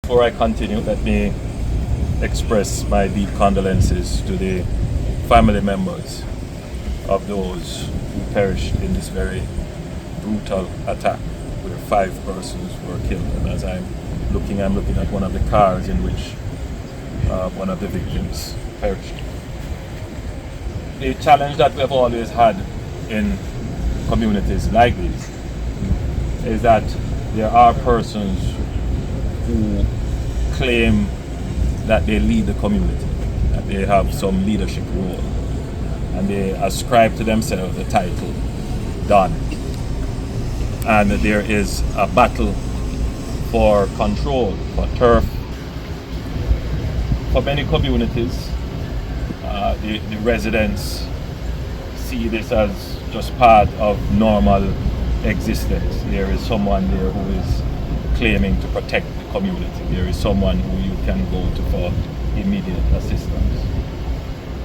Before I continue, let me express my deep condolences to the family members of those who perished in this very brutal attack where 5 persons were killed. And as I'm looking at one of the cars in which one of the victims perished. The challenge that we have always had in communities like these is that there are persons who claim that they lead the community, that they have some leadership role, and they ascribe to themselves the title Don. And there is a battle for control, for turf. For many communities, the residents see this as just part of normal existence. There is someone there who is claiming to protect the community. There is someone who you can go to for immediate assistance.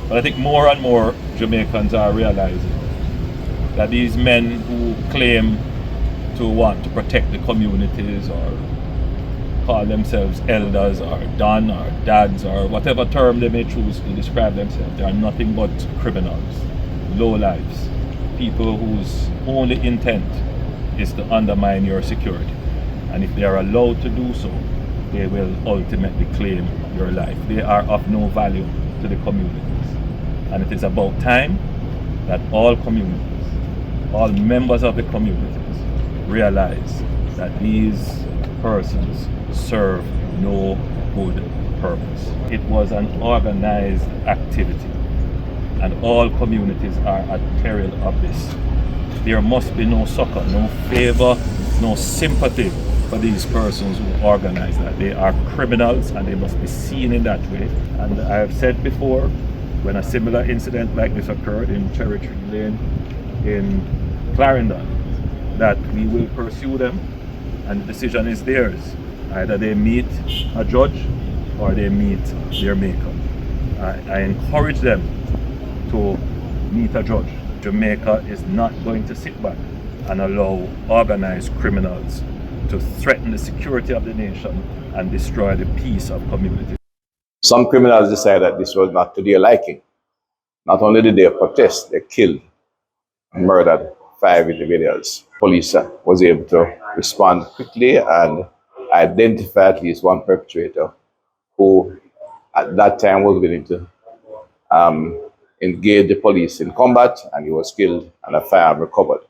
But I think more and more Jamaicans are realizing that these men who claim to want to protect the communities or call themselves elders or don or dads or whatever term they may choose to describe themselves, they are nothing but criminals, lowlifes, people whose only intent is to undermine your security. And if they are allowed to do so, they will ultimately claim your life. They are of no value to the communities. And it is about time that all communities, all members of the communities realize that these persons serve no good purpose. It was an organized activity, and all communities are at peril of this. There must be no succor, no favor, no sympathy for these persons who organize that. They are criminals and they must be seen in that way. And I have said before, when a similar incident like this occurred in Cherry Tree Lane in Clarendon, that we will pursue them, and the decision is theirs. Either they meet a judge or they meet their maker. I encourage them to meet a judge. Jamaica is not going to sit back and allow organized criminals to threaten the security of the nation and destroy the peace of communities. Some criminals decided that this was not to their liking. Not only did they protest, they killed and murdered 5 individuals. Police was able to respond quickly and identify at least one perpetrator who at that time was willing to engage the police in combat, and he was killed and a firearm recovered.